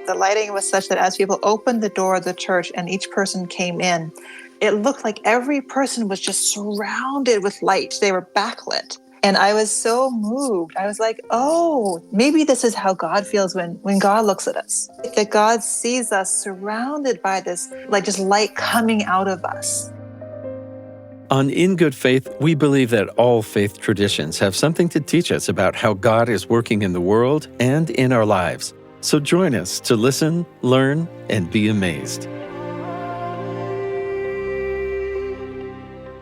The lighting was such that as people opened the door of the church and each person came in, it looked like every person was just surrounded with light. They were backlit. And I was so moved. I was like, oh, maybe this is how God feels when God looks at us. That God sees us surrounded by this, like just light coming out of us. On In Good Faith, we believe that all faith traditions have something to teach us about how God is working in the world and in our lives. So join us to listen, learn, and be amazed.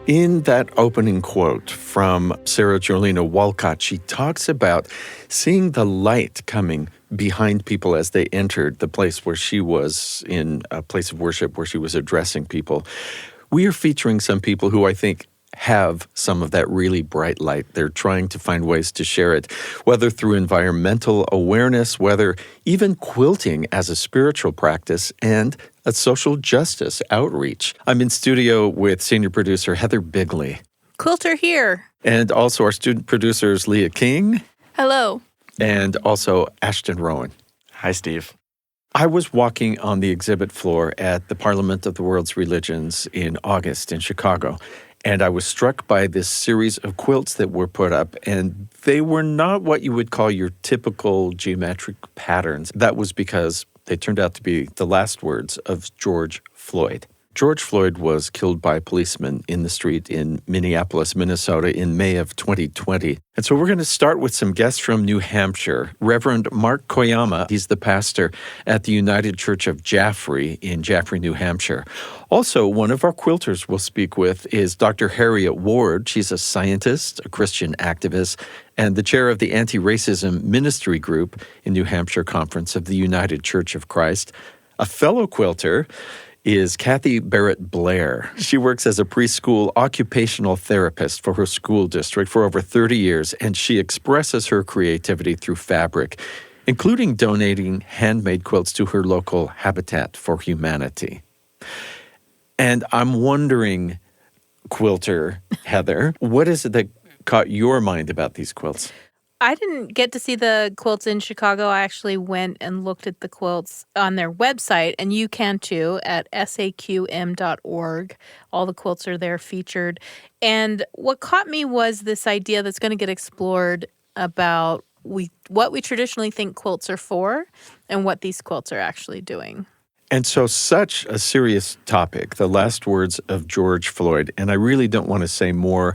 In that opening quote from Sarah Jolina Walcott, she talks about seeing the light coming behind people as they entered the place where she was, in a place of worship where she was addressing people. We are featuring some people who I think have some of that really bright light. They're trying to find ways to share it, whether through environmental awareness, whether even quilting as a spiritual practice, and a social justice outreach. I'm in studio with senior producer Heather Bigley. Quilter here. And also our student producers Leah King. Hello. And also Ashton Rowan. Hi, Steve. I was walking on the exhibit floor at the Parliament of the World's Religions in August in Chicago, and I was struck by this series of quilts that were put up, and they were not what you would call your typical geometric patterns. That was because they turned out to be the last words of George Floyd. George Floyd was killed by policemen in the street in Minneapolis, Minnesota in May of 2020. And so we're going to start with some guests from New Hampshire. Reverend Mark Koyama, he's the pastor at the United Church of Jaffrey in Jaffrey, New Hampshire. Also, one of our quilters we'll speak with is Dr. Harriet Ward. She's a scientist, a Christian activist, and the chair of the Anti-Racism Ministry Group in New Hampshire Conference of the United Church of Christ. A fellow quilter is Kathy Barrett Blair. She works as a preschool occupational therapist for her school district for over 30 years, and she expresses her creativity through fabric, including donating handmade quilts to her local Habitat for Humanity. And I'm wondering, quilter Heather, what is it that caught your mind about these quilts? I didn't get to see the quilts in Chicago. I actually went and looked at the quilts on their website, and you can too, at saqm.org. All the quilts are there featured. And what caught me was this idea that's going to get explored about what we traditionally think quilts are for and what these quilts are actually doing. And so such a serious topic, the last words of George Floyd, and I really don't want to say more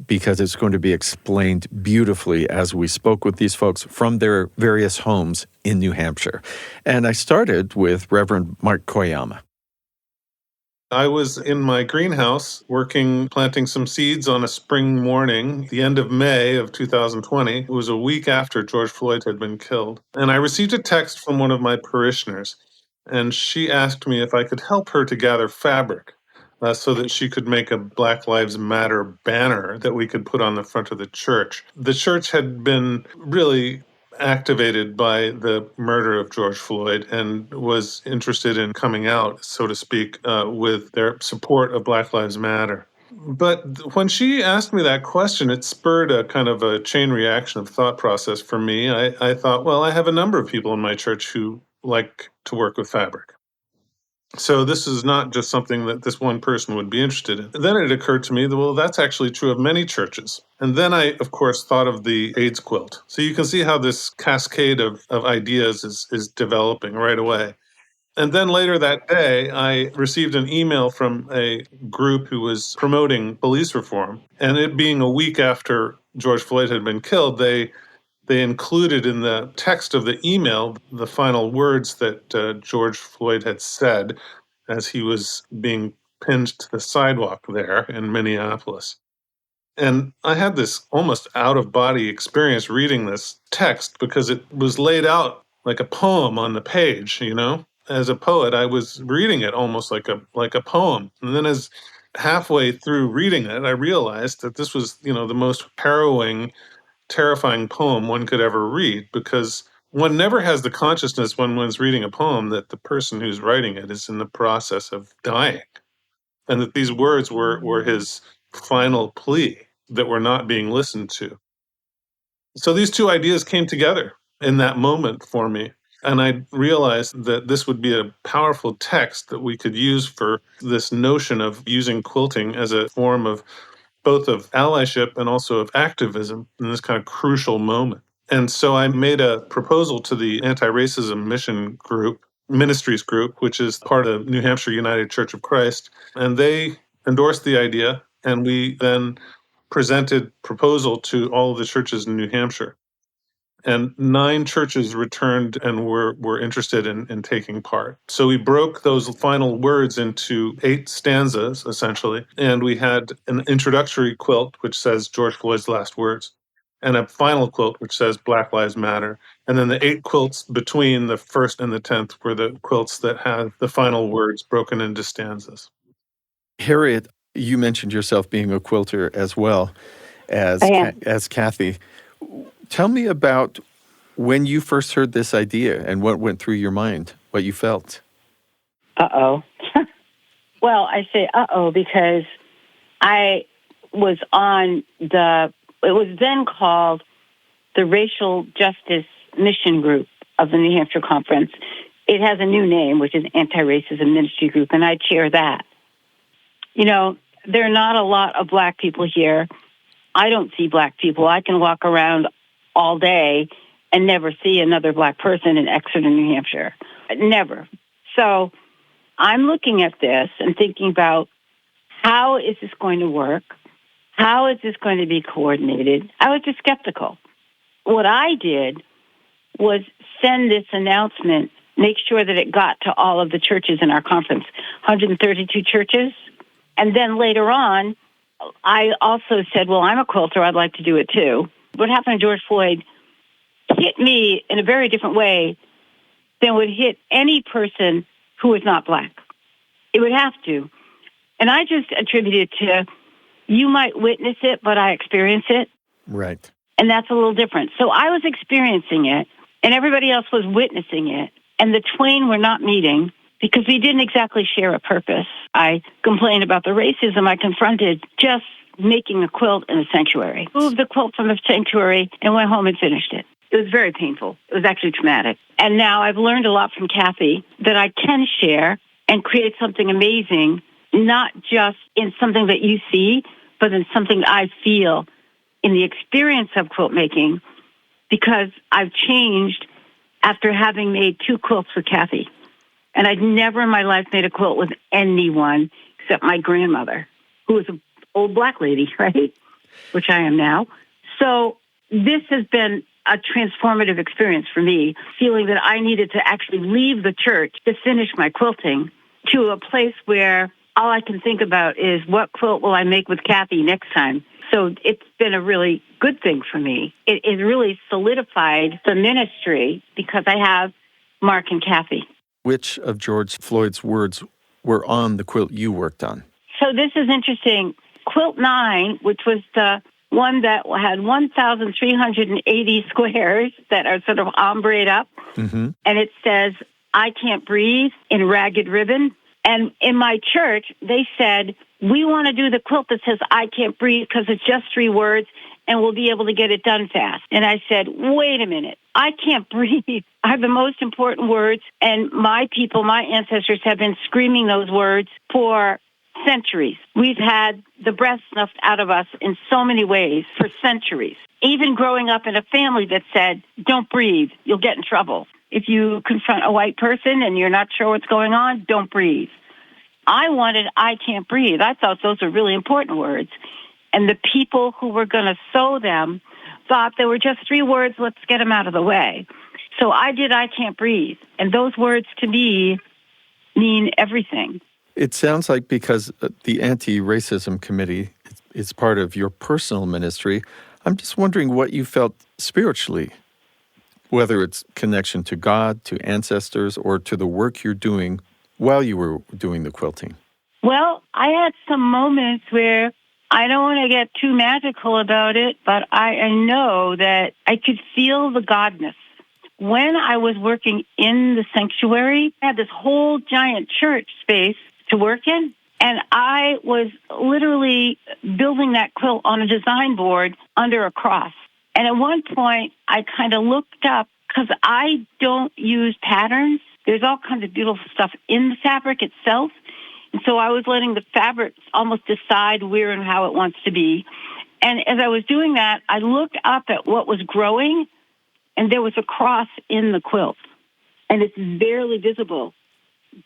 because it's going to be explained beautifully as we spoke with these folks from their various homes in New Hampshire. And I started with Reverend Mark Koyama. I was in my greenhouse planting some seeds on a spring morning, the end of May of 2020. It was a week after George Floyd had been killed. And I received a text from one of my parishioners, and she asked me if I could help her to gather fabric. So that she could make a Black Lives Matter banner that we could put on the front of the church. The church had been really activated by the murder of George Floyd and was interested in coming out, so to speak, with their support of Black Lives Matter. But when she asked me that question, it spurred a kind of a chain reaction of thought process for me. I thought, well, I have a number of people in my church who like to work with fabric. So this is not just something that this one person would be interested in. Then it occurred to me that, well, that's actually true of many churches. And then I, of course, thought of the AIDS quilt. So you can see how this cascade of ideas is developing right away. And then later that day, I received an email from a group who was promoting police reform. And it being a week after George Floyd had been killed, they included in the text of the email the final words that George Floyd had said as he was being pinned to the sidewalk there in Minneapolis. And I had this almost out-of-body experience reading this text because it was laid out like a poem on the page, you know? As a poet, I was reading it almost like a poem. And then as halfway through reading it, I realized that this was, the most harrowing, terrifying poem one could ever read, because one never has the consciousness when one's reading a poem that the person who's writing it is in the process of dying, and that these words were his final plea that were not being listened to. So these two ideas came together in that moment for me. And I realized that this would be a powerful text that we could use for this notion of using quilting as a form of both of allyship and also of activism in this kind of crucial moment. And so I made a proposal to the anti-racism mission group, ministries group, which is part of New Hampshire United Church of Christ. And they endorsed the idea. And we then presented proposal to all of the churches in New Hampshire. And 9 churches returned and were interested in taking part. So we broke those final words into 8 stanzas, essentially. And we had an introductory quilt, which says George Floyd's last words, and a final quilt, which says Black Lives Matter. And then the 8 quilts between the 1st and the 10th were the quilts that had the final words broken into stanzas. Harriet, you mentioned yourself being a quilter as well as Kathy. Tell me about when you first heard this idea and what went through your mind, what you felt. Uh-oh. Well, I say uh-oh because I was on it was then called the Racial Justice Mission Group of the New Hampshire Conference. It has a new name, which is Anti-Racism Ministry Group, and I chair that. You know, there are not a lot of Black people here. I don't see Black people. I can walk around all day and never see another Black person in Exeter, New Hampshire. Never. So I'm looking at this and thinking about how is this going to work? How is this going to be coordinated? I was just skeptical. What I did was send this announcement, make sure that it got to all of the churches in our conference, 132 churches. And then later on, I also said, well, I'm a quilter. I'd like to do it too. What happened to George Floyd hit me in a very different way than would hit any person who is not Black. It would have to. And I just attribute it to, you might witness it, but I experience it. Right. And that's a little different. So I was experiencing it, and everybody else was witnessing it, and the twain were not meeting because we didn't exactly share a purpose. I complained about the racism I confronted just making a quilt in a sanctuary. Moved the quilt from the sanctuary and went home and finished it. It was very painful. It was actually traumatic. And now I've learned a lot from Kathy that I can share and create something amazing, not just in something that you see, but in something I feel in the experience of quilt making, because I've changed after having made 2 quilts with Kathy. And I'd never in my life made a quilt with anyone except my grandmother, who was an old Black lady, right? Which I am now. So this has been a transformative experience for me, feeling that I needed to actually leave the church to finish my quilting to a place where all I can think about is what quilt will I make with Kathy next time. So it's been a really good thing for me. It really solidified the ministry because I have Mark and Kathy. Which of George Floyd's words were on the quilt you worked on? So this is interesting. Quilt 9, which was the one that had 1,380 squares that are sort of ombreed up. Mm-hmm. And it says, I can't breathe in ragged ribbon. And in my church, they said, we want to do the quilt that says, I can't breathe because it's just 3 words and we'll be able to get it done fast. And I said, wait a minute, I can't breathe are the most important words. And my people, my ancestors have been screaming those words for centuries. We've had the breath snuffed out of us in so many ways for centuries. Even growing up in a family that said, don't breathe, you'll get in trouble. If you confront a white person and you're not sure what's going on, don't breathe. I wanted, I can't breathe. I thought those were really important words. And the people who were going to sew them thought they were just 3 words, let's get them out of the way. So I did, I can't breathe. And those words to me mean everything. It sounds like because the Anti-Racism Committee is part of your personal ministry, I'm just wondering what you felt spiritually, whether it's connection to God, to ancestors, or to the work you're doing while you were doing the quilting. Well, I had some moments where I don't want to get too magical about it, but I know that I could feel the godness. When I was working in the sanctuary, I had this whole giant church space to work in, and I was literally building that quilt on a design board under a cross. And at one point, I kind of looked up because I don't use patterns. There's all kinds of beautiful stuff in the fabric itself. And so I was letting the fabric almost decide where and how it wants to be. And as I was doing that, I looked up at what was growing, and there was a cross in the quilt. And it's barely visible,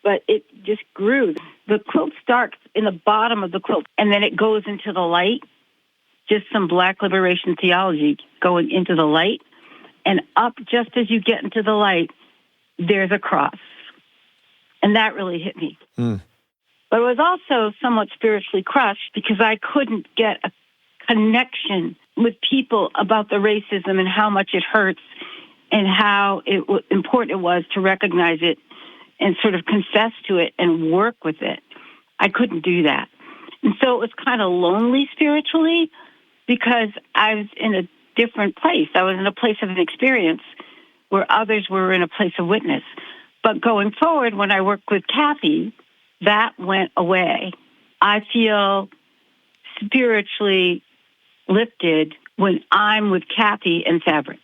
but it just grew. The quilt starts in the bottom of the quilt, and then it goes into the light, just some Black liberation theology going into the light. And up just as you get into the light, there's a cross. And that really hit me. Mm. But I was also somewhat spiritually crushed because I couldn't get a connection with people about the racism and how much it hurts and how important it was to recognize it and sort of confess to it and work with it. I couldn't do that. And so it was kind of lonely spiritually because I was in a different place. I was in a place of an experience where others were in a place of witness. But going forward, when I work with Kathy, that went away. I feel spiritually lifted when I'm with Kathy and fabric.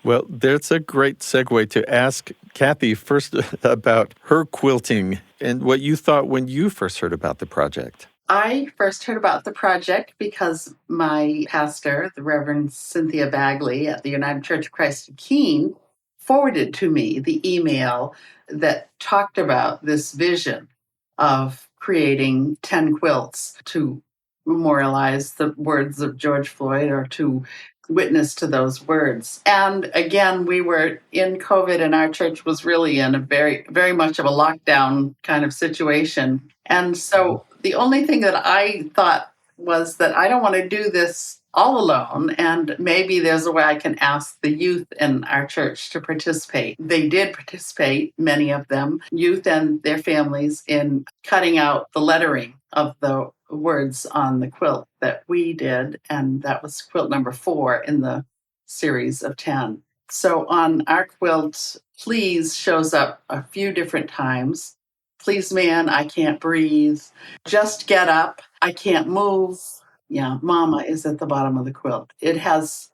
Well, that's a great segue to ask Kathy first about her quilting and what you thought when you first heard about the project. I first heard about the project because my pastor, the Reverend Cynthia Bagley at the United Church of Christ in Keene, forwarded to me the email that talked about this vision of creating 10 quilts to memorialize the words of George Floyd or to witness to those words. And again, we were in COVID and our church was really in a very, very much of a lockdown kind of situation. And so the only thing that I thought was that I don't want to do this all alone, and maybe there's a way I can ask the youth in our church to participate. They did participate, many of them, youth and their families, in cutting out the lettering of the words on the quilt that we did, and that was quilt number 4 in the series of 10. So on our quilt, please shows up a few different times. Please, man, I can't breathe. Just get up. I can't move. Yeah, Mama is at the bottom of the quilt. It has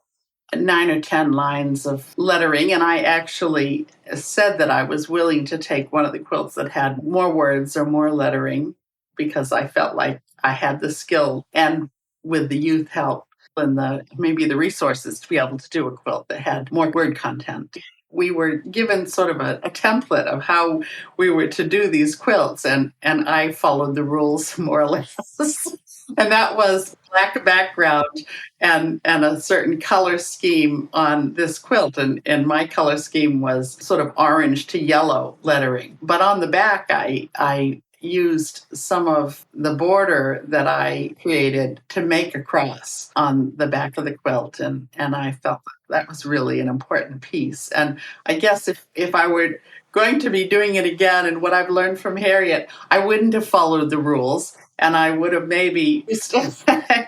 9 or 10 lines of lettering, and I actually said that I was willing to take one of the quilts that had more words or more lettering because I felt like I had the skill and with the youth help and maybe the resources to be able to do a quilt that had more word content. We were given sort of a template of how we were to do these quilts, and I followed the rules more or less. And that was black background and a certain color scheme on this quilt. And my color scheme was sort of orange to yellow lettering. But on the back, I used some of the border that I created to make a cross on the back of the quilt. And I felt that was really an important piece. And I guess if I were going to be doing it again, and what I've learned from Harriet, I wouldn't have followed the rules. And I would have maybe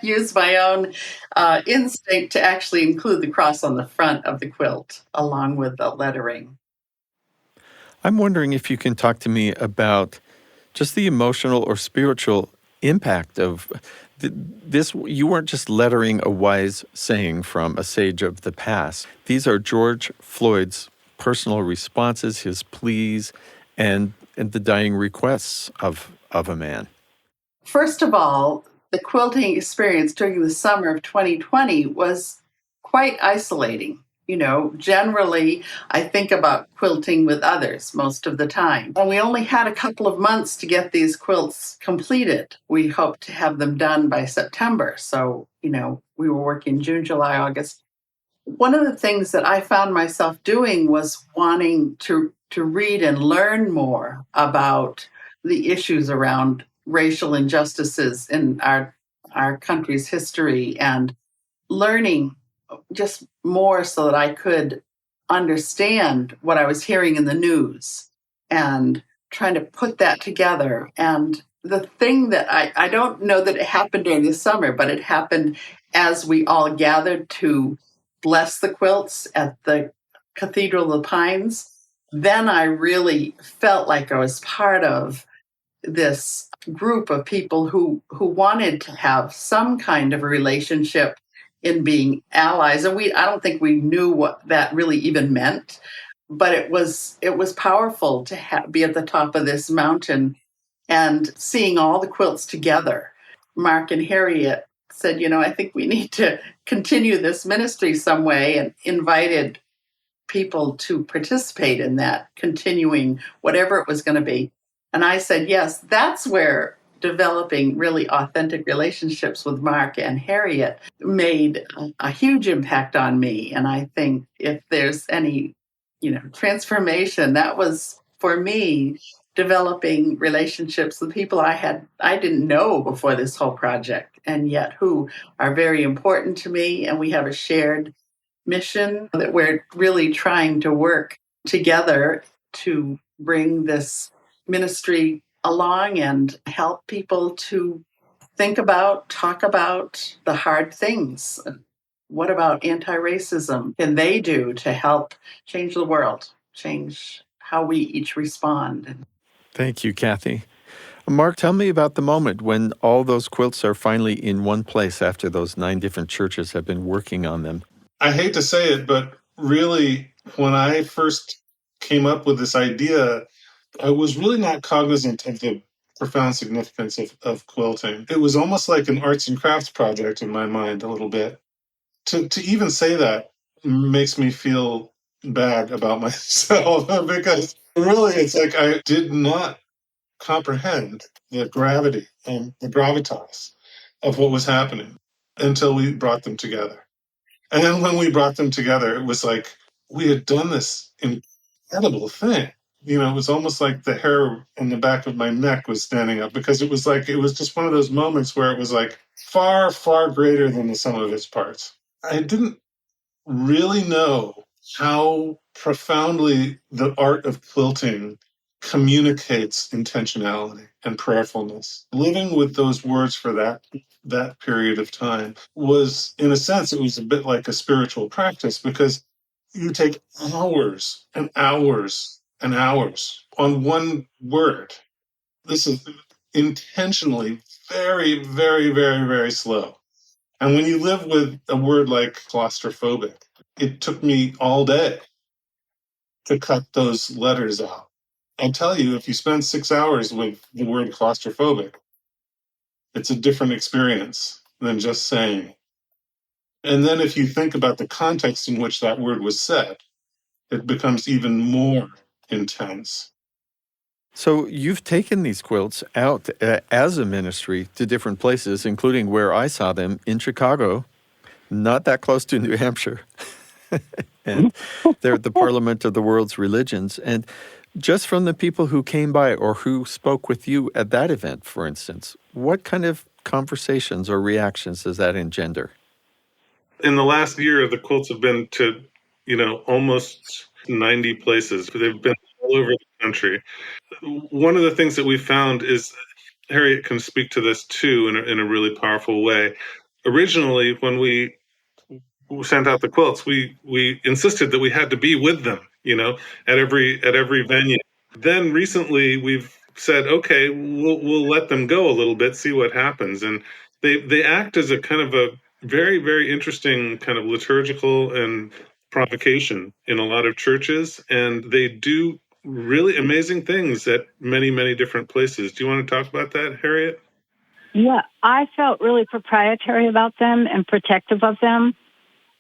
used my own instinct to actually include the cross on the front of the quilt along with the lettering. I'm wondering if you can talk to me about just the emotional or spiritual impact of this. You weren't just lettering a wise saying from a sage of the past. These are George Floyd's personal responses, his pleas, and the dying requests of a man. First of all, the quilting experience during the summer of 2020 was quite isolating. You know, generally, I think about quilting with others most of the time. And we only had a couple of months to get these quilts completed. We hoped to have them done by September. So, you know, we were working June, July, August. One of the things that I found myself doing was wanting to read and learn more about the issues around racial injustices in our country's history and learning just more so that I could understand what I was hearing in the news and trying to put that together. And the thing that I don't know that it happened during the summer, but it happened as we all gathered to bless the quilts at the Cathedral of the Pines. Then I really felt like I was part of this group of people who wanted to have some kind of a relationship in being allies. And I don't think we knew what that really even meant, but it was powerful to be at the top of this mountain and seeing all the quilts together. Mark and Harriet said, I think we need to continue this ministry some way, and invited people to participate in that, continuing whatever it was going to be. And I said, yes, that's where developing really authentic relationships with Mark and Harriet made a huge impact on me. And I think if there's any, transformation, that was for me developing relationships with people I didn't know before this whole project, and yet who are very important to me. And we have a shared mission that we're really trying to work together to bring this ministry along and help people to talk about the hard things. What about anti-racism can they do to help change the world, change how we each respond? Thank you, Kathy. Mark, tell me about the moment when all those quilts are finally in one place after those 9 different churches have been working on them. I hate to say it, but really, when I first came up with this idea, I was really not cognizant of the profound significance of quilting. It was almost like an arts and crafts project in my mind a little bit. To even say that makes me feel bad about myself because really it's like I did not comprehend the gravity and the gravitas of what was happening until we brought them together. And then when we brought them together, it was like we had done this incredible thing. It was almost like the hair on the back of my neck was standing up, because it was just one of those moments where it was like far, far greater than the sum of its parts. I didn't really know how profoundly the art of quilting communicates intentionality and prayerfulness. Living with those words for that period of time was, in a sense, it was a bit like a spiritual practice, because you take hours and hours and hours on one word. This is intentionally very, very, very, very slow. And when you live with a word like claustrophobic, it took me all day to cut those letters out. I'll tell you, if you spend 6 hours with the word claustrophobic, it's a different experience than just saying it. And then if you think about the context in which that word was said, it becomes even more intense. So you've taken these quilts out as a ministry to different places, including where I saw them in Chicago, not that close to New Hampshire. And they're at the Parliament of the World's Religions. And just from the people who came by or who spoke with you at that event, for instance, what kind of conversations or reactions does that engender? In the last year, the quilts have been to, almost 90 places. They've been all over the country. One of the things that we found is, Harriet can speak to this too in a really powerful way. Originally, when we sent out the quilts, we insisted that we had to be with them, at every venue. Then recently we've said, okay, we'll let them go a little bit, see what happens. And they act as a kind of a very, very interesting kind of liturgical and provocation in a lot of churches. And they do really amazing things at many, many different places. Do you want to talk about that, Harriet? Yeah, I felt really proprietary about them and protective of them.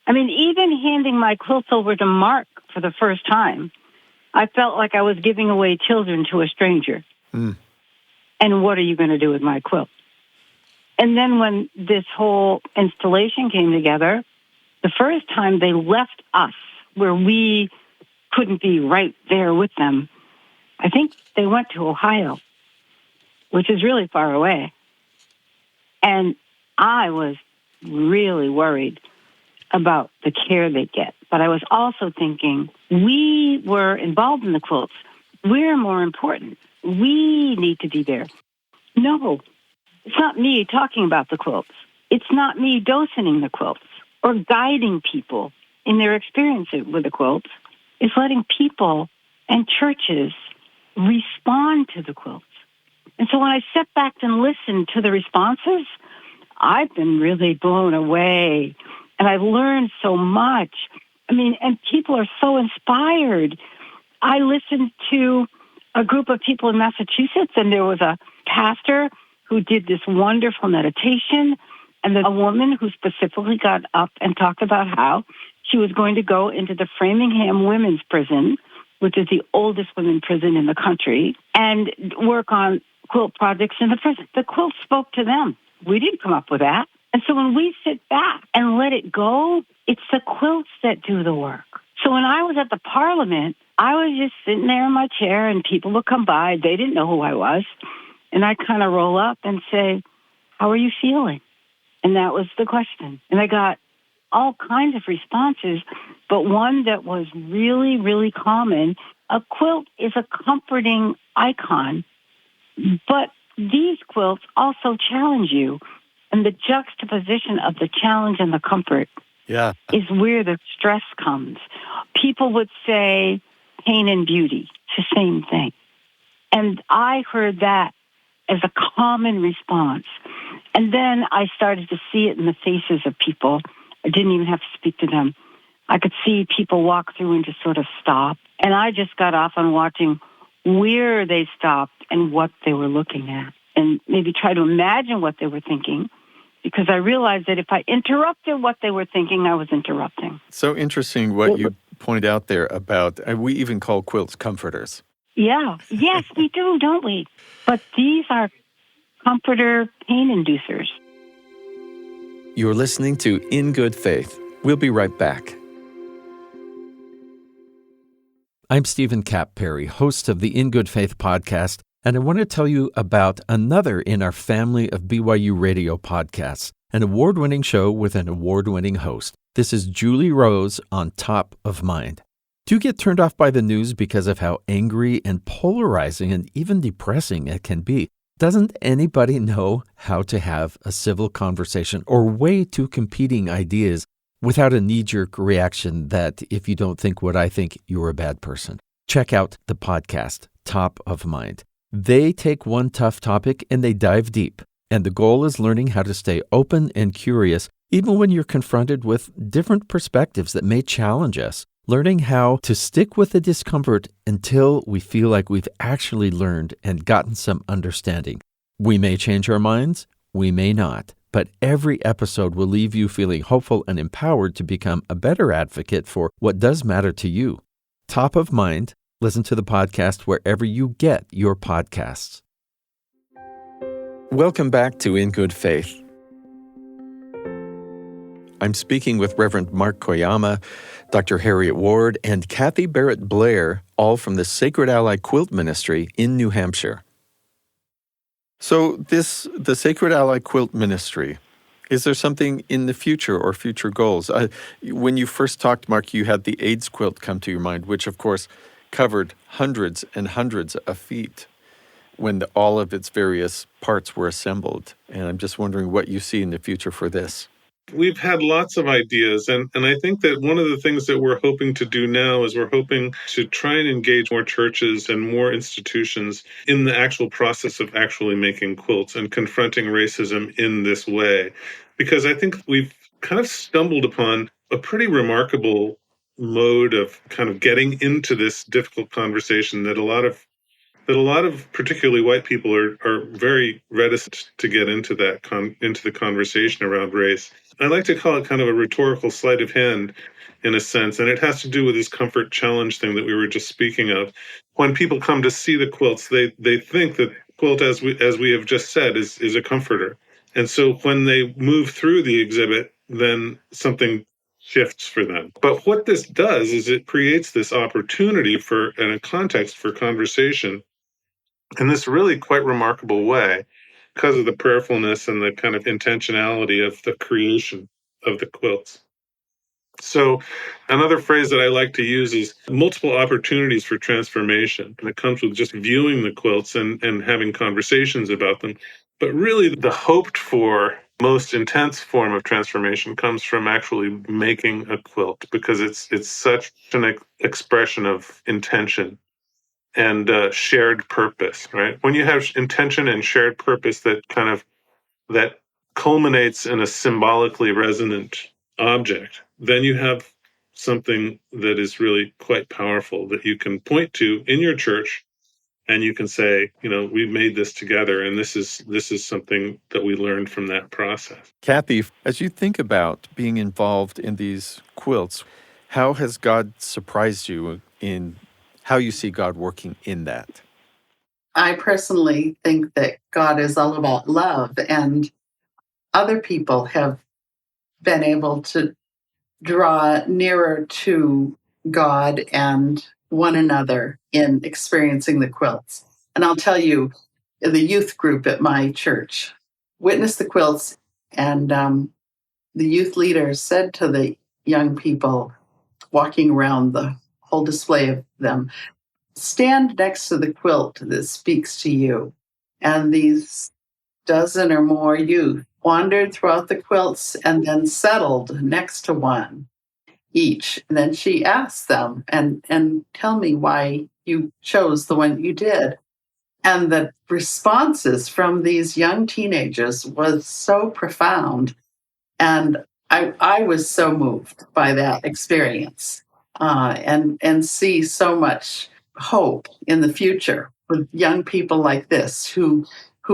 I mean, even handing my quilts over to Mark for the first time, I felt like I was giving away children to a stranger. Mm. And what are you going to do with my quilt? And then when this whole installation came together, the first time they left us where we couldn't be right there with them, I think they went to Ohio, which is really far away. And I was really worried about the care they get. But I was also thinking, we were involved in the quilts. We're more important. We need to be there. No, it's not me talking about the quilts. It's not me docening the quilts or guiding people in their experience with the quilts. It's letting people and churches respond to the quilts. And so when I step back and listen to the responses, I've been really blown away And I learned so much. I mean, and people are so inspired. I listened to a group of people in Massachusetts, and there was a pastor who did this wonderful meditation, and a woman who specifically got up and talked about how she was going to go into the Framingham Women's Prison, which is the oldest women's prison in the country, and work on quilt projects in the prison. The quilt spoke to them. We didn't come up with that. And so when we sit back and let it go, it's the quilts that do the work. So when I was at the Parliament, I was just sitting there in my chair, and people would come by. They didn't know who I was. And I'd kind of roll up and say, "How are you feeling?" And that was the question. And I got all kinds of responses, but one that was really, really common. A quilt is a comforting icon, but these quilts also challenge you. And the juxtaposition of the challenge and the comfort is where the stress comes. People would say pain and beauty. It's the same thing. And I heard that as a common response. And then I started to see it in the faces of people. I didn't even have to speak to them. I could see people walk through and just sort of stop. And I just got off on watching where they stopped and what they were looking at, and maybe try to imagine what they were thinking, because I realized that if I interrupted what they were thinking, I was interrupting. So interesting what you point out there about, we even call quilts comforters. Yeah. Yes, we do, don't we? But these are comforter pain inducers. You're listening to In Good Faith. We'll be right back. I'm Stephen Cap Perry, host of the In Good Faith podcast, and I want to tell you about another in our family of BYU radio podcasts, an award-winning show with an award-winning host. This is Julie Rose on Top of Mind. Do you get turned off by the news because of how angry and polarizing and even depressing it can be? Doesn't anybody know how to have a civil conversation or weigh two competing ideas without a knee-jerk reaction that if you don't think what I think, you're a bad person? Check out the podcast, Top of Mind. They take one tough topic and they dive deep. And the goal is learning how to stay open and curious, even when you're confronted with different perspectives that may challenge us. Learning how to stick with the discomfort until we feel like we've actually learned and gotten some understanding. We may change our minds, we may not, but every episode will leave you feeling hopeful and empowered to become a better advocate for what does matter to you. Top of Mind. Listen to the podcast wherever you get your podcasts. Welcome back to In Good Faith. I'm speaking with Reverend Mark Koyama, Dr. Harriet Ward, and Kathy Barrett Blair, all from the Sacred Ally Quilt Ministry in New Hampshire. So the Sacred Ally Quilt Ministry, is there something in the future or future goals? When you first talked, Mark, you had the AIDS quilt come to your mind, which of course covered hundreds and hundreds of feet when all of its various parts were assembled. And I'm just wondering what you see in the future for this. We've had lots of ideas, and I think that one of the things that we're hoping to do now is we're hoping to try and engage more churches and more institutions in the actual process of actually making quilts and confronting racism in this way. Because I think we've kind of stumbled upon a pretty remarkable mode of kind of getting into this difficult conversation that a lot of particularly white people are very reticent to get into into the conversation around race. I like to call it kind of a rhetorical sleight of hand in a sense, and it has to do with this comfort challenge thing that we were just speaking of. When people come to see the quilts, they think that quilt, as we have just said, is a comforter. And so when they move through the exhibit, then something shifts for them. But what this does is it creates this opportunity and a context for conversation in this really quite remarkable way because of the prayerfulness and the kind of intentionality of the creation of the quilts. So another phrase that I like to use is multiple opportunities for transformation. And it comes with just viewing the quilts and having conversations about them. But really the hoped for most intense form of transformation comes from actually making a quilt, because it's such an expression of intention and shared purpose, right? When you have intention and shared purpose that culminates in a symbolically resonant object, then you have something that is really quite powerful that you can point to in your church, and you can say, we made this together, and this is something that we learned from that process. Kathy, as you think about being involved in these quilts, how has God surprised you in how you see God working in that? I personally think that God is all about love, and other people have been able to draw nearer to God and one another in experiencing the quilts. And I'll tell you, the youth group at my church witnessed the quilts, and the youth leaders said to the young people walking around the whole display of them, stand next to the quilt that speaks to you. And these dozen or more youth wandered throughout the quilts and then settled next to one each. And then she asked them, and tell me why you chose the one you did. And the responses from these young teenagers was so profound. And I was so moved by that experience, and see so much hope in the future with young people like this who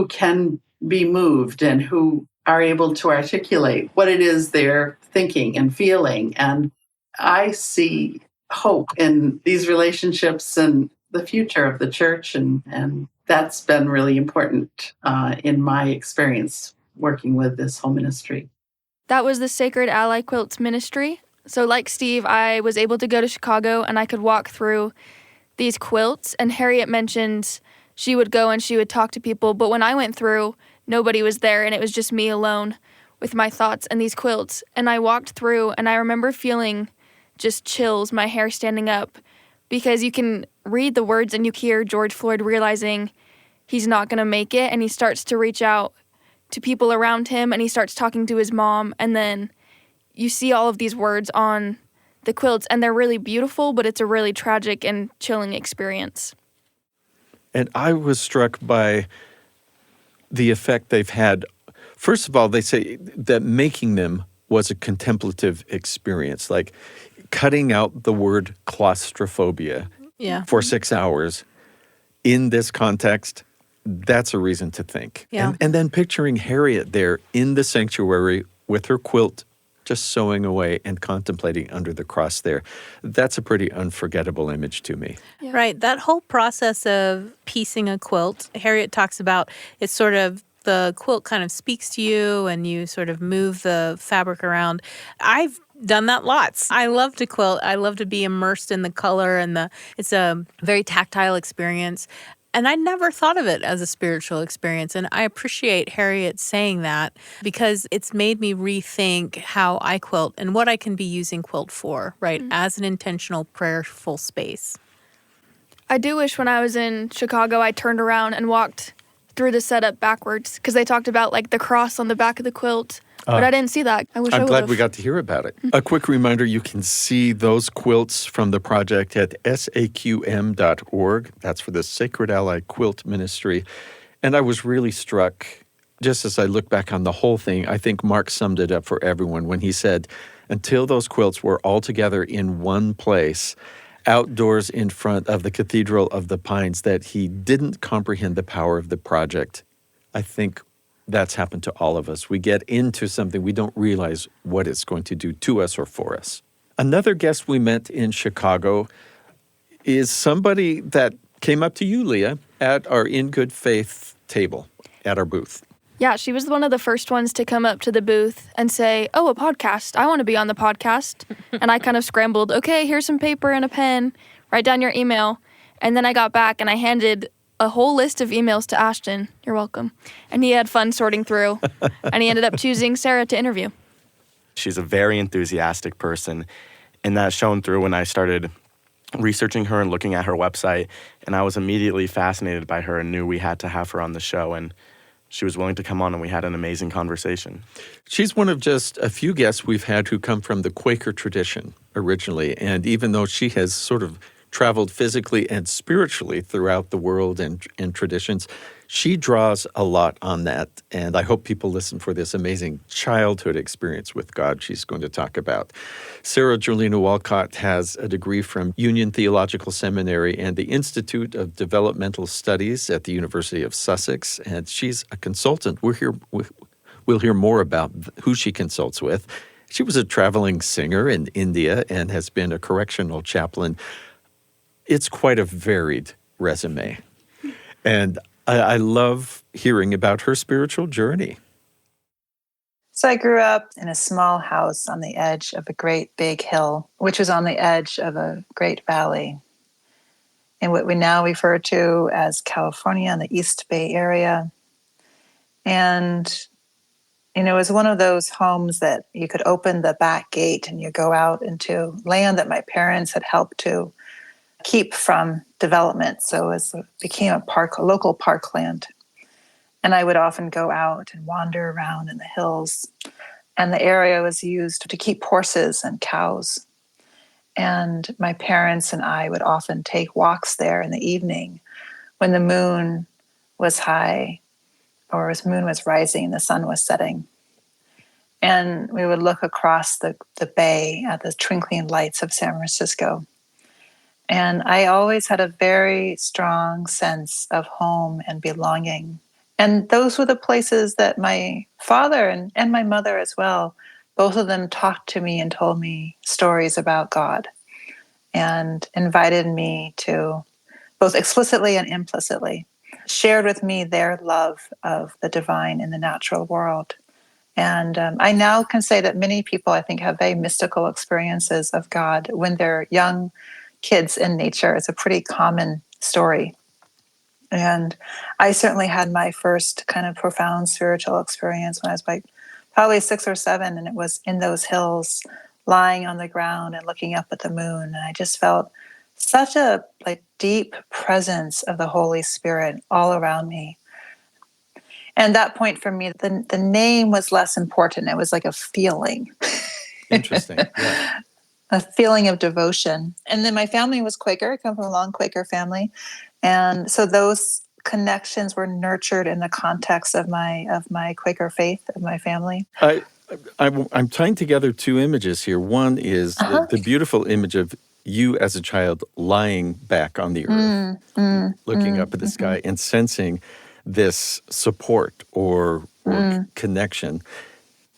can be moved and who are able to articulate what it is they're thinking and feeling. And I see hope in these relationships and the future of the church, and that's been really important in my experience working with this whole ministry. That was the Sacred Ally Quilt Ministry. So like Steve, I was able to go to Chicago and I could walk through these quilts. And Harriet mentioned she would go and she would talk to people. But when I went through, nobody was there and it was just me alone with my thoughts and these quilts. And I walked through and I remember feeling just chills, my hair standing up, because you can read the words and you hear George Floyd realizing he's not going to make it, and he starts to reach out to people around him, and he starts talking to his mom, and then you see all of these words on the quilts, and they're really beautiful, but it's a really tragic and chilling experience. And I was struck by the effect they've had. First of all, they say that making them was a contemplative experience, like cutting out the word claustrophobia for 6 hours in this context. That's a reason to think. Yeah. And then picturing Harriet there in the sanctuary with her quilt just sewing away and contemplating under the cross there. That's a pretty unforgettable image to me. Yeah. Right. That whole process of piecing a quilt, Harriet talks about, it's sort of the quilt kind of speaks to you and you sort of move the fabric around. I've done that lots. I love to quilt. I love to be immersed in the color, and it's a very tactile experience. And I never thought of it as a spiritual experience. And I appreciate Harriet saying that, because it's made me rethink how I quilt and what I can be using quilt for, right? As an intentional, prayerful space. I do wish when I was in Chicago, I turned around and walked through the setup backwards, because they talked about like the cross on the back of the quilt. But I didn't see that. I wish I I'm would glad have. we got to hear about it. A quick reminder, you can see those quilts from the project at saqm.org. That's for the Sacred Ally Quilt Ministry. And I was really struck, just as I look back on the whole thing, I think Mark summed it up for everyone when he said, until those quilts were all together in one place, outdoors in front of the Cathedral of the Pines, that he didn't comprehend the power of the project. I think that's happened to all of us. We get into something, we don't realize what it's going to do to us or for us. Another guest we met in Chicago is somebody that came up to you, Leah, at our In Good Faith table at our booth. Yeah, she was one of the first ones to come up to the booth and say, oh, a podcast. I want to be on the podcast. And I kind of scrambled, okay, here's some paper and a pen. Write down your email. And then I got back and I handed a whole list of emails to Ashton. You're welcome. And he had fun sorting through. And he ended up choosing Sarah to interview. She's a very enthusiastic person, and that shone through when I started researching her and looking at her website. And I was immediately fascinated by her and knew we had to have her on the show. And she was willing to come on, and we had an amazing conversation. She's one of just a few guests we've had who come from the Quaker tradition originally. And even though she has sort of traveled physically and spiritually throughout the world and traditions. She draws a lot on that, and I hope people listen for this amazing childhood experience with God she's going to talk about. Sarah Jolina Walcott has a degree from Union Theological Seminary and the Institute of Developmental Studies at the University of Sussex, and she's a consultant. We'll hear more about who she consults with. She was a traveling singer in India and has been a correctional chaplain. It's quite a varied resume. And I love hearing about her spiritual journey. So I grew up in a small house on the edge of a great big hill, which was on the edge of a great valley, in what we now refer to as California in the East Bay Area. And, it was one of those homes that you could open the back gate and you go out into land that my parents had helped to keep from development. So it became a local parkland. And I would often go out and wander around in the hills. And the area was used to keep horses and cows. And my parents and I would often take walks there in the evening when the moon was high, or as moon was rising and the sun was setting. And we would look across the bay at the twinkling lights of San Francisco. And I always had a very strong sense of home and belonging. And those were the places that my father and my mother as well, both of them talked to me and told me stories about God and invited me to, both explicitly and implicitly, shared with me their love of the divine in the natural world. And I now can say that many people, I think, have very mystical experiences of God when they're young kids in nature. It's a pretty common story. And I certainly had my first kind of profound spiritual experience when I was probably 6 or 7, and it was in those hills, lying on the ground and looking up at the moon. And I just felt such a deep presence of the Holy Spirit all around me. And that point for me, the name was less important. It was like a feeling. Interesting. Yeah. A feeling of devotion. And then my family was Quaker. I come from a long Quaker family. And so those connections were nurtured in the context of my Quaker faith, of my family. I'm tying together two images here. One is the beautiful image of you as a child lying back on the earth, looking up at the sky and sensing this support or connection.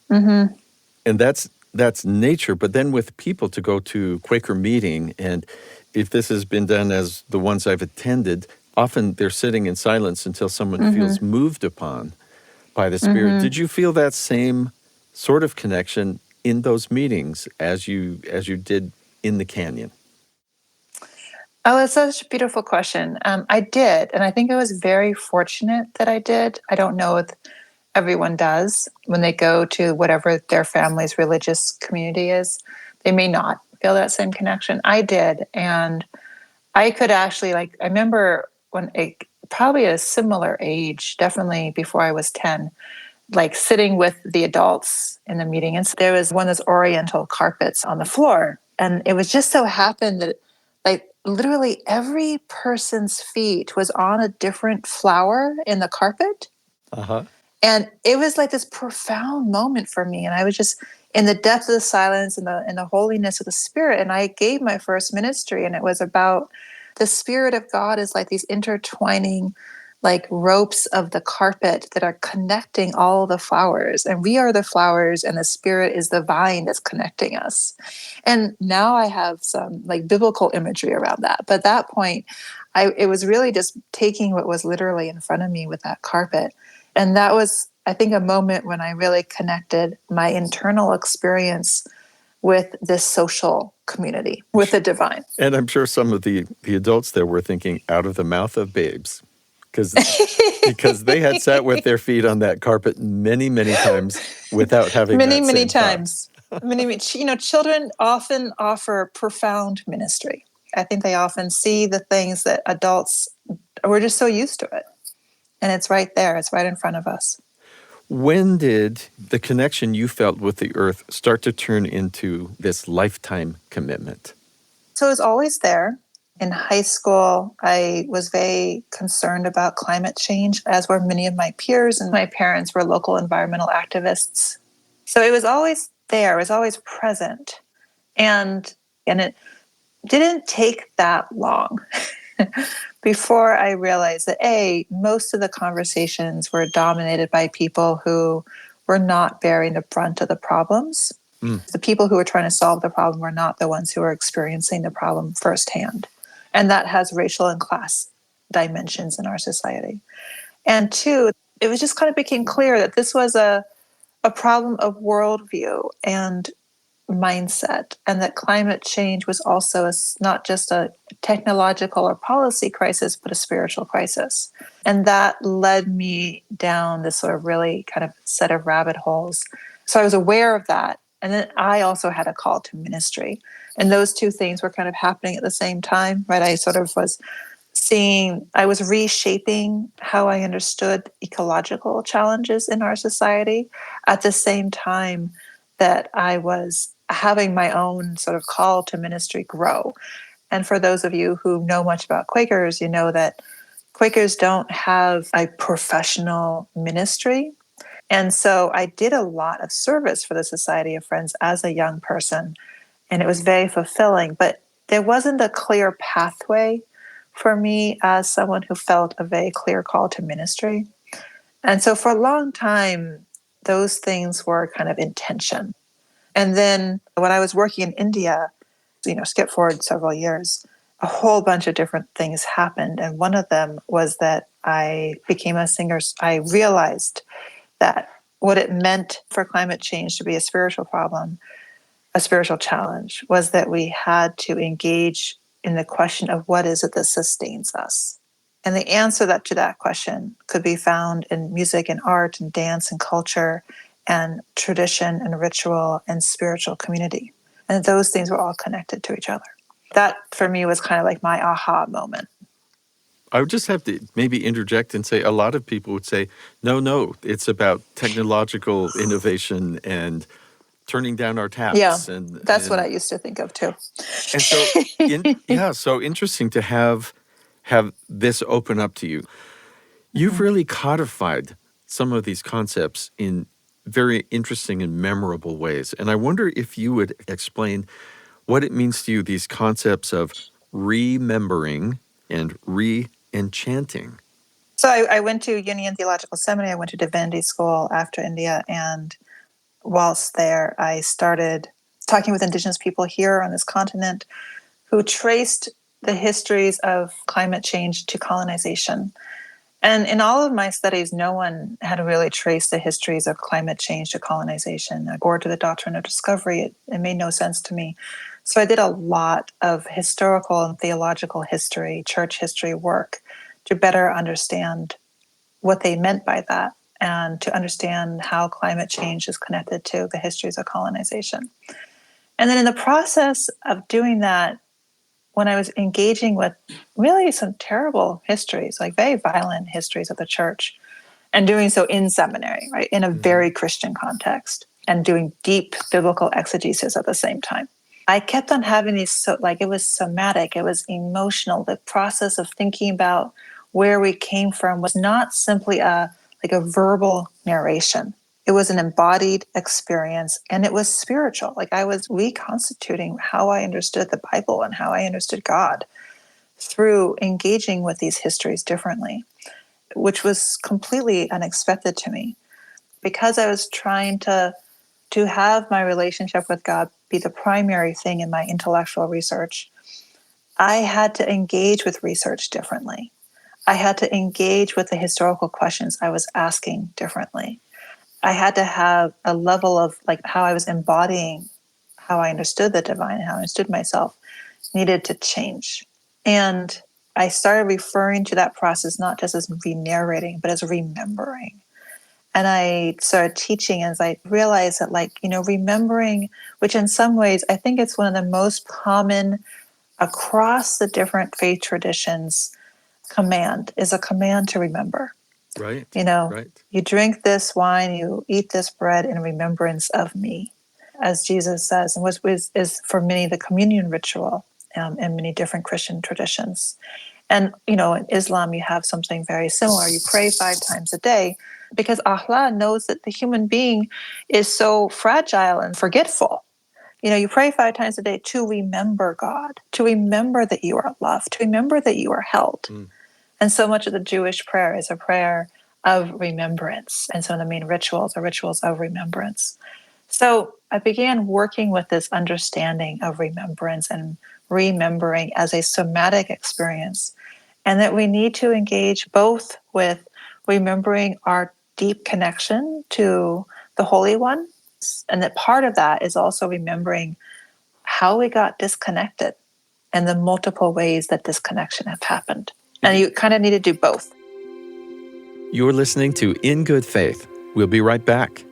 And that's nature. But then with people, to go to Quaker meeting, and if this has been done as the ones I've attended, often they're sitting in silence until someone feels moved upon by the Spirit. Did you feel that same sort of connection in those meetings as you did in the canyon? Oh, it's such a beautiful question. I did, and I think I was very fortunate that I did. I don't know if everyone does when they go to whatever their family's religious community is. They may not feel that same connection. I did, and I could actually, I remember when probably at a similar age, definitely before I was 10, sitting with the adults in the meeting. And so there was one of those oriental carpets on the floor. And it was just so happened that literally every person's feet was on a different flower in the carpet. And it was this profound moment for me. And I was just in the depth of the silence and the holiness of the Spirit. And I gave my first ministry, and it was about the Spirit of God is these intertwining ropes of the carpet that are connecting all the flowers. And we are the flowers, and the Spirit is the vine that's connecting us. And now I have some biblical imagery around that. But at that point, it was really just taking what was literally in front of me with that carpet. And that was, I think, a moment when I really connected my internal experience with this social community, with the divine. And I'm sure some of the adults there were thinking, out of the mouth of babes. Because they had sat with their feet on that carpet many, many times without having many times. Children often offer profound ministry. I think they often see the things that adults we're just so used to it, and it's right there. It's right in front of us. When did the connection you felt with the earth start to turn into this lifetime commitment? So it was always there. In high school, I was very concerned about climate change, as were many of my peers, and my parents were local environmental activists. So it was always there, it was always present. And it didn't take that long before I realized that most of the conversations were dominated by people who were not bearing the brunt of the problems. The people who were trying to solve the problem were not the ones who were experiencing the problem firsthand. And that has racial and class dimensions in our society. And two, it was just kind of became clear that this was a problem of worldview and mindset, and that climate change was also not just a technological or policy crisis, but a spiritual crisis. And that led me down this sort of really kind of set of rabbit holes. So I was aware of that. And then I also had a call to ministry. And those two things were kind of happening at the same time, right? I sort of was I was reshaping how I understood ecological challenges in our society at the same time that I was having my own sort of call to ministry grow. And for those of you who know much about Quakers, you know that Quakers don't have a professional ministry. And so I did a lot of service for the Society of Friends as a young person, and it was very fulfilling. But there wasn't a clear pathway for me as someone who felt a very clear call to ministry. And so for a long time, those things were kind of in tension. And then when I was working in India, skip forward several years, a whole bunch of different things happened. And one of them was that I became a singer. I realized that what it meant for climate change to be a spiritual problem, a spiritual challenge, was that we had to engage in the question of what is it that sustains us. And the answer to that question could be found in music and art and dance and culture and tradition and ritual and spiritual community. And those things were all connected to each other. That, for me, was kind of like my aha moment. I would just have to maybe interject and say a lot of people would say, no, it's about technological innovation and turning down our taps. Yeah, that's what I used to think of too. And so, so interesting to have this open up to you. You've really codified some of these concepts in very interesting and memorable ways. And I wonder if you would explain what it means to you, these concepts of remembering and re-enchanting. So I went to Union Theological Seminary. I went to Divinity School after India. And whilst there, I started talking with Indigenous people here on this continent who traced the histories of climate change to colonization. And in all of my studies, no one had really traced the histories of climate change to colonization or to the doctrine of discovery. It made no sense to me. So I did a lot of historical and theological history, church history work to better understand what they meant by that and to understand how climate change is connected to the histories of colonization. And then in the process of doing that, when I was engaging with really some terrible histories, like very violent histories of the church, and doing so in seminary, right, in a very Christian context, and doing deep biblical exegesis at the same time, I kept on having these, it was somatic, it was emotional. The process of thinking about where we came from was not simply a verbal narration. It was an embodied experience, and it was spiritual. I was reconstituting how I understood the Bible and how I understood God through engaging with these histories differently, which was completely unexpected to me. Because I was trying to have my relationship with God be the primary thing in my intellectual research, I had to engage with research differently. I had to engage with the historical questions I was asking differently. I had to have a level of how I was embodying how I understood the divine and how I understood myself needed to change. And I started referring to that process not just as re-narrating, but as remembering. And I started teaching as I realized that remembering, which in some ways I think it's one of the most common across the different faith traditions, is a command to remember. Right. You drink this wine, you eat this bread in remembrance of me, as Jesus says, and which is for many the communion ritual. in many different Christian traditions. And, in Islam, you have something very similar. You pray 5 times a day because Allah knows that the human being is so fragile and forgetful. You pray 5 times a day to remember God, to remember that you are loved, to remember that you are held. And so much of the Jewish prayer is a prayer of remembrance. And some of the main rituals are rituals of remembrance. So I began working with this understanding of remembrance and remembering as a somatic experience, and that we need to engage both with remembering our deep connection to the Holy One, and that part of that is also remembering how we got disconnected and the multiple ways that disconnection has happened. And you kind of need to do both. You're listening to In Good Faith. We'll be right back.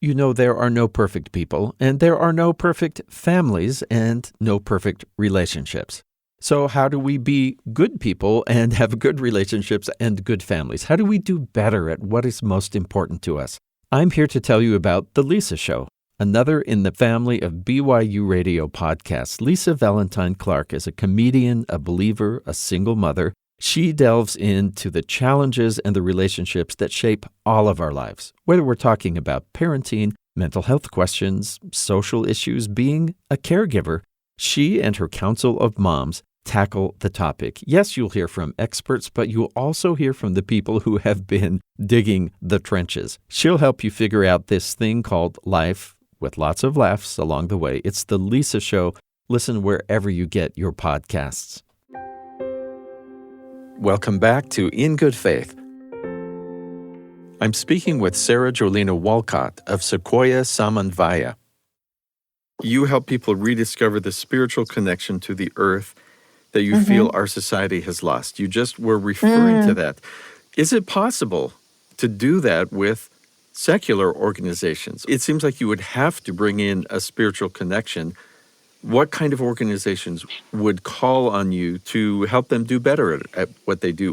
There are no perfect people, and there are no perfect families, and no perfect relationships. So how do we be good people and have good relationships and good families? How do we do better at what is most important to us? I'm here to tell you about The Lisa Show, another in the family of BYU radio podcasts. Lisa Valentine Clark is a comedian, a believer, a single mother. She delves into the challenges and the relationships that shape all of our lives, whether we're talking about parenting, mental health questions, social issues, being a caregiver. She and her council of moms tackle the topic. Yes, you'll hear from experts, but you'll also hear from the people who have been digging the trenches. She'll help you figure out this thing called life with lots of laughs along the way. It's The Lisa Show. Listen wherever you get your podcasts. Welcome back to In Good Faith. I'm speaking with Sarah Jolina Walcott of Sequoia Samanvaya. You help people rediscover the spiritual connection to the earth that you feel our society has lost. You just were referring to that. Is it possible to do that with secular organizations? It seems like you would have to bring in a spiritual connection. What kind of organizations would call on you to help them do better at what they do,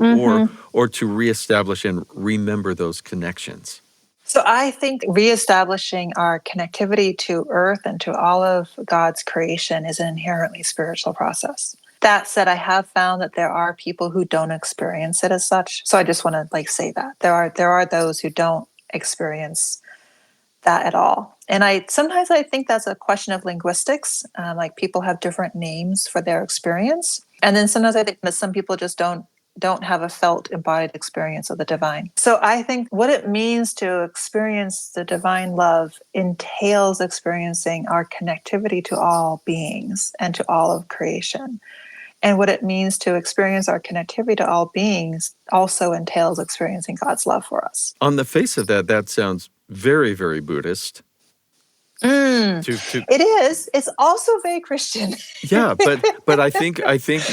or to reestablish and remember those connections? So I think reestablishing our connectivity to earth and to all of God's creation is an inherently spiritual process. That said, I have found that there are people who don't experience it as such. So I just want to say that there are those who don't experience that at all. And sometimes I think that's a question of linguistics. People have different names for their experience. And then sometimes I think that some people just don't have a felt embodied experience of the divine. So I think what it means to experience the divine love entails experiencing our connectivity to all beings and to all of creation. And what it means to experience our connectivity to all beings also entails experiencing God's love for us. On the face of that, that sounds very, very Buddhist. It is. It's also very Christian. Yeah, but I think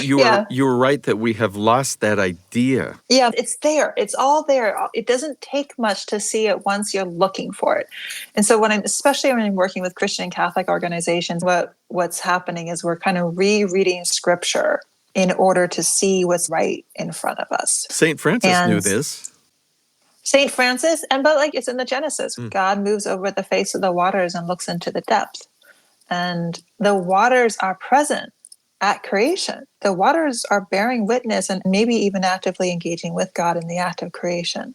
you were right that we have lost that idea. Yeah, it's there. It's all there. It doesn't take much to see it once you're looking for it. And so especially when I'm working with Christian and Catholic organizations, what's happening is we're kind of rereading scripture in order to see what's right in front of us. St. Francis knew this. St. Francis, but it's in the Genesis. God moves over the face of the waters and looks into the depth. And the waters are present at creation. The waters are bearing witness and maybe even actively engaging with God in the act of creation.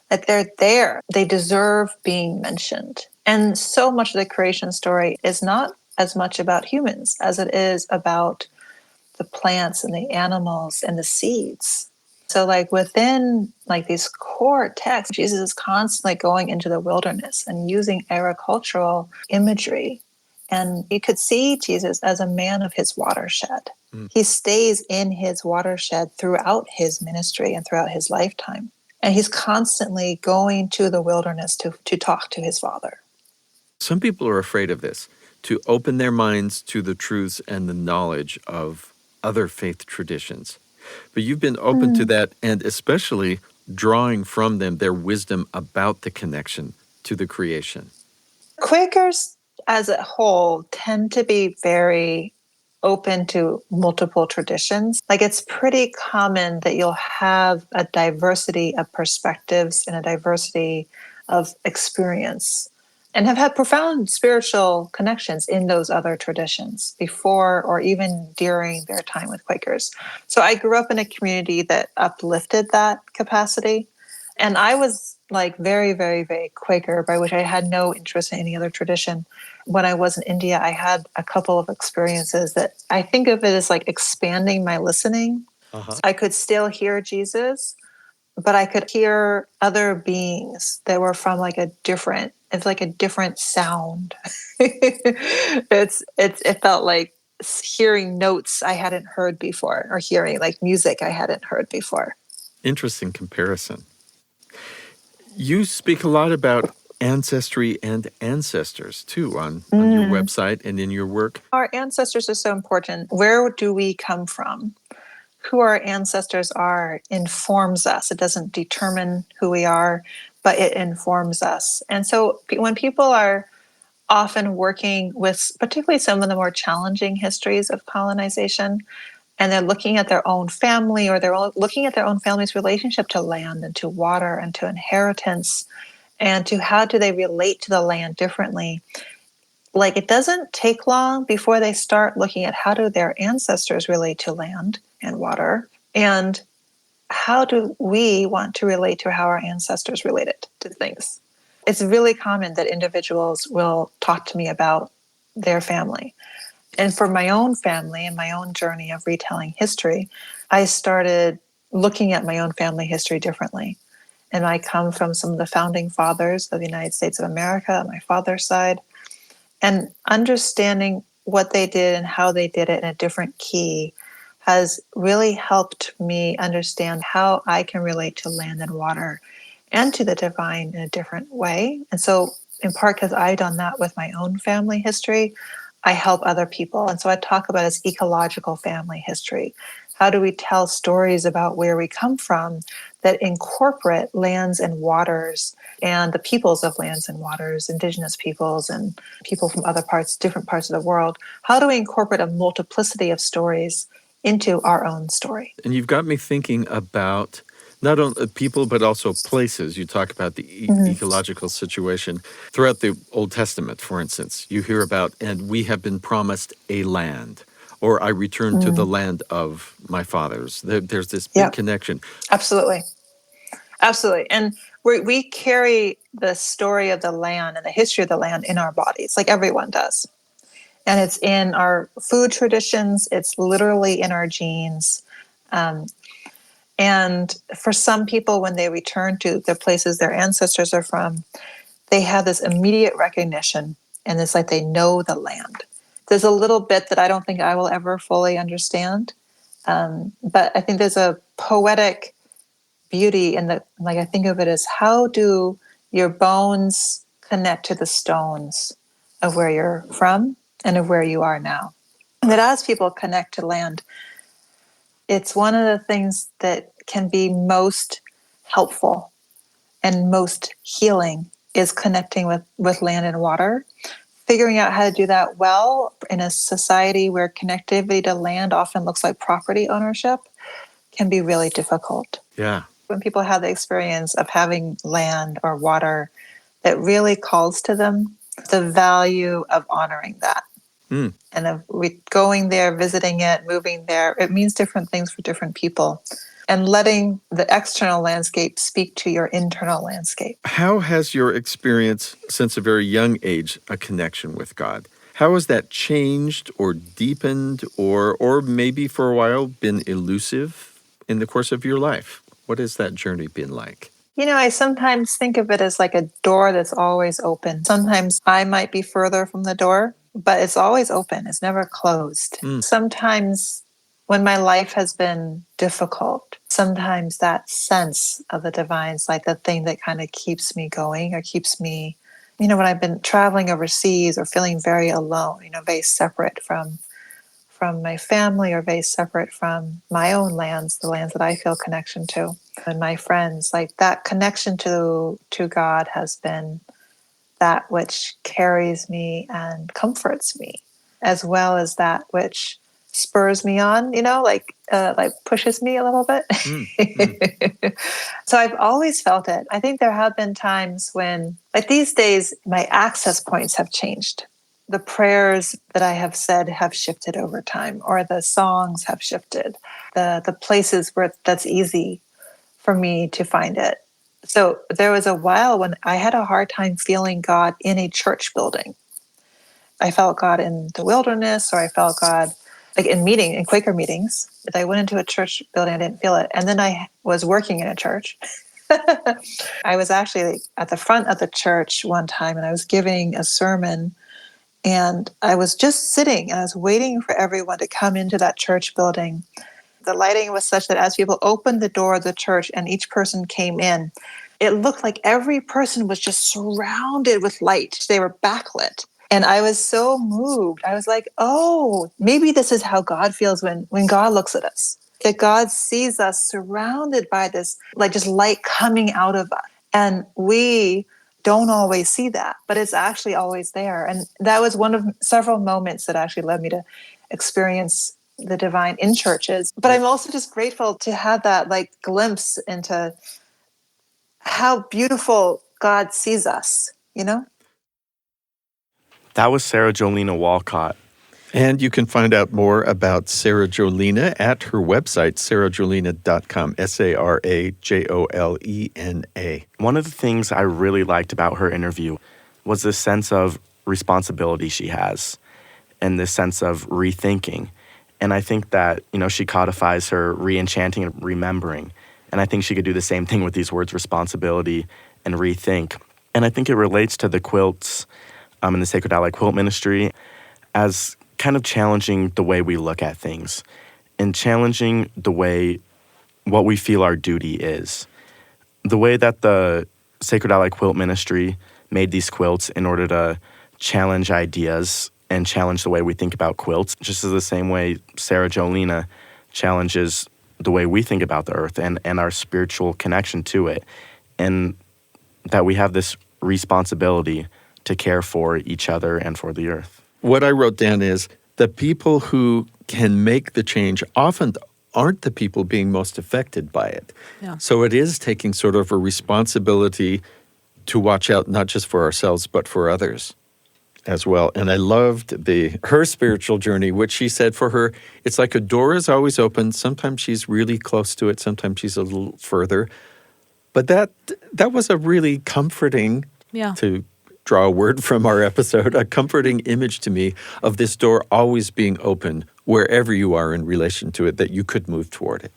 That they're there. They deserve being mentioned. And so much of the creation story is not as much about humans as it is about the plants and the animals and the seeds. So within these core texts, Jesus is constantly going into the wilderness and using agricultural imagery. And you could see Jesus as a man of his watershed. He stays in his watershed throughout his ministry and throughout his lifetime. And he's constantly going to the wilderness to talk to his Father. Some people are afraid of this, to open their minds to the truths and the knowledge of other faith traditions. But you've been open to that, and especially drawing from them their wisdom about the connection to the creation. Quakers as a whole tend to be very open to multiple traditions. It's pretty common that you'll have a diversity of perspectives and a diversity of experience and have had profound spiritual connections in those other traditions before or even during their time with Quakers. So I grew up in a community that uplifted that capacity. And I was like very, very, very Quaker, by which I had no interest in any other tradition. When I was in India, I had a couple of experiences that I think of it as like expanding my listening. I could still hear Jesus, but I could hear other beings that were from like it's like a different sound. It felt like hearing notes I hadn't heard before, or hearing like music I hadn't heard before. Interesting comparison. You speak a lot about ancestry and ancestors too on your website and in your work. Our ancestors are so important. Where do we come from? Who our ancestors are informs us. It doesn't determine who we are, but it informs us. And so when people are often working with particularly some of the more challenging histories of colonization, and they're looking at their own family, or they're looking at their own family's relationship to land and to water and to inheritance, and to how do they relate to the land differently. Like, it doesn't take long before they start looking at how do their ancestors relate to land and water, and how do we want to relate to how our ancestors related to things. It's really common that individuals will talk to me about their family. And for my own family and my own journey of retelling history, I started looking at my own family history differently. And I come from some of the founding fathers of the United States of America on my father's side, and understanding what they did and how they did it in a different key has really helped me understand how I can relate to land and water and to the divine in a different way. And so, in part because I've done that with my own family history, I help other people. And so I talk about it as ecological family history. How do we tell stories about where we come from that incorporate lands and waters and the peoples of lands and waters, indigenous peoples and people from other parts, different parts of the world? How do we incorporate a multiplicity of stories into our own story? And you've got me thinking about not only people, but also places. You talk about the ecological situation. Throughout the Old Testament, for instance, you hear about, and we have been promised a land, or I return to the land of my fathers. There's this big connection. Absolutely. Absolutely. And we carry the story of the land and the history of the land in our bodies, like everyone does. And it's in our food traditions. It's literally in our genes. And for some people, when they return to the places their ancestors are from, they have this immediate recognition, and it's like they know the land. There's a little bit that I don't think I will ever fully understand, but I think there's a poetic beauty in the, like, I think of it as, how do your bones connect to the stones of where you're from and of where you are now? And that as people connect to land, it's one of the things that can be most helpful and most healing is connecting with land and water. Figuring out how to do that well in a society where connectivity to land often looks like property ownership can be really difficult. Yeah. When people have the experience of having land or water that really calls to them, the value of honoring that. And of going there, visiting it, moving there, it means different things for different people. And letting the external landscape speak to your internal landscape. How has your experience since a very young age a connection with God? How has that changed or deepened or maybe for a while been elusive in the course of your life? What has that journey been like? You know, I sometimes think of it as like a door that's always open. Sometimes I might be further from the door, but it's always open. It's never closed. Sometimes when my life has been difficult, sometimes that sense of the divine is like the thing that kind of keeps me going, or keeps me, you know, when I've been traveling overseas or feeling very alone, you know, very separate from my family, or very separate from my own lands, the lands that I feel connection to, and my friends, like that connection to God has been that which carries me and comforts me, as well as that which spurs me on, like pushes me a little bit. So I've always felt it. I think there have been times when, like these days, my access points have changed. The prayers that I have said have shifted over time, or the songs have shifted. The places where that's easy for me to find it. So there was a while when I had a hard time feeling God in a church building. I felt God in the wilderness, or I felt God like in Quaker meetings. If I went into a church building, I didn't feel it. And then I was working in a church. I was actually at the front of the church one time, and I was giving a sermon, and I was just sitting and I was waiting for everyone to come into that church building. The lighting was such that as people opened the door of the church and each person came in, it looked like every person was just surrounded with light. They were backlit. And I was so moved. I was like, oh, maybe this is how God feels when God looks at us. That God sees us surrounded by this, like just light coming out of us. And we don't always see that, but it's actually always there. And that was one of several moments that actually led me to experience the divine in churches. But I'm also just grateful to have that like glimpse into how beautiful God sees us, That was Sarah Jolena Walcott. And you can find out more about Sarah Jolena at her website, sarahjolena.com, SARAJOLENA. One of the things I really liked about her interview was this sense of responsibility she has and this sense of rethinking. And I think that, she codifies her re-enchanting and remembering. And I think she could do the same thing with these words, responsibility and rethink. And I think it relates to the quilts in the Sacred Ally Quilt Ministry as kind of challenging the way we look at things and challenging the way what we feel our duty is. The way that the Sacred Ally Quilt Ministry made these quilts in order to challenge ideas and challenge the way we think about quilts, just as the same way Sarah Jolena challenges the way we think about the earth and our spiritual connection to it, and that we have this responsibility to care for each other and for the earth. What I wrote down is the people who can make the change often aren't the people being most affected by it. Yeah. So it is taking sort of a responsibility to watch out not just for ourselves, but for others as well. And I loved her spiritual journey, which she said for her, it's like a door is always open. Sometimes she's really close to it. Sometimes she's a little further. But that was a really comforting, to draw a word from our episode, a comforting image to me of this door always being open wherever you are in relation to it, that you could move toward it.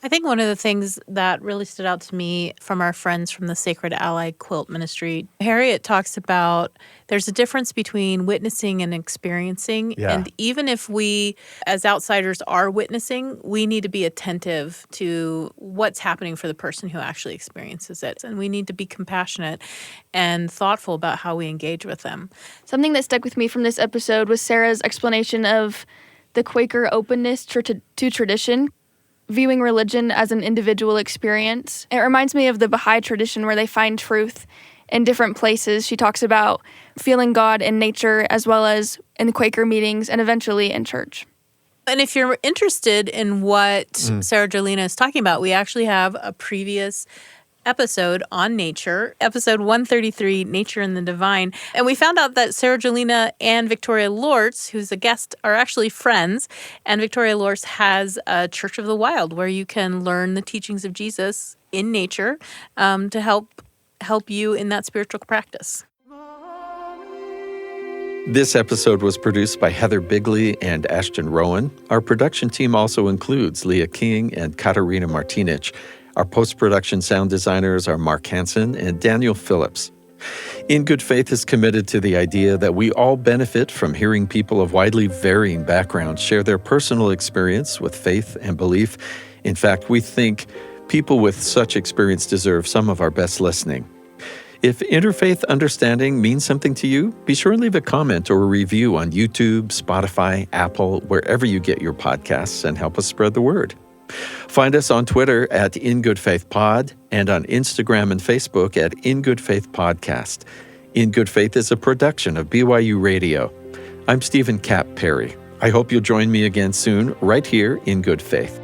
I think one of the things that really stood out to me from our friends from the Sacred Ally Quilt Ministry, Harriet talks about there's a difference between witnessing and experiencing. Yeah. And even if we, as outsiders, are witnessing, we need to be attentive to what's happening for the person who actually experiences it. And we need to be compassionate and thoughtful about how we engage with them. Something that stuck with me from this episode was Sarah's explanation of the Quaker openness to tradition, viewing religion as an individual experience. It reminds me of the Baha'i tradition where they find truth in different places. She talks about feeling God in nature as well as in the Quaker meetings and eventually in church. And if you're interested in what Sarah Jolena is talking about, we actually have a previous episode on nature, episode 133, Nature and the Divine. And we found out that Sarah Jolena and Victoria Lortz, who's a guest, are actually friends. And Victoria Lortz has a Church of the Wild where you can learn the teachings of Jesus in nature to help you in that spiritual practice. This episode was produced by Heather Bigley and Ashton Rowan. Our production team also includes Leah King and Katarina Martinich. Our post-production sound designers are Mark Hansen and Daniel Phillips. In Good Faith is committed to the idea that we all benefit from hearing people of widely varying backgrounds share their personal experience with faith and belief. In fact, we think people with such experience deserve some of our best listening. If interfaith understanding means something to you, be sure and leave a comment or a review on YouTube, Spotify, Apple, wherever you get your podcasts, and help us spread the word. Find us on Twitter at In Good Faith Pod and on Instagram and Facebook at In Good Faith Podcast. In Good Faith is a production of BYU Radio. I'm Stephen Cap Perry. I hope you'll join me again soon, right here in good faith.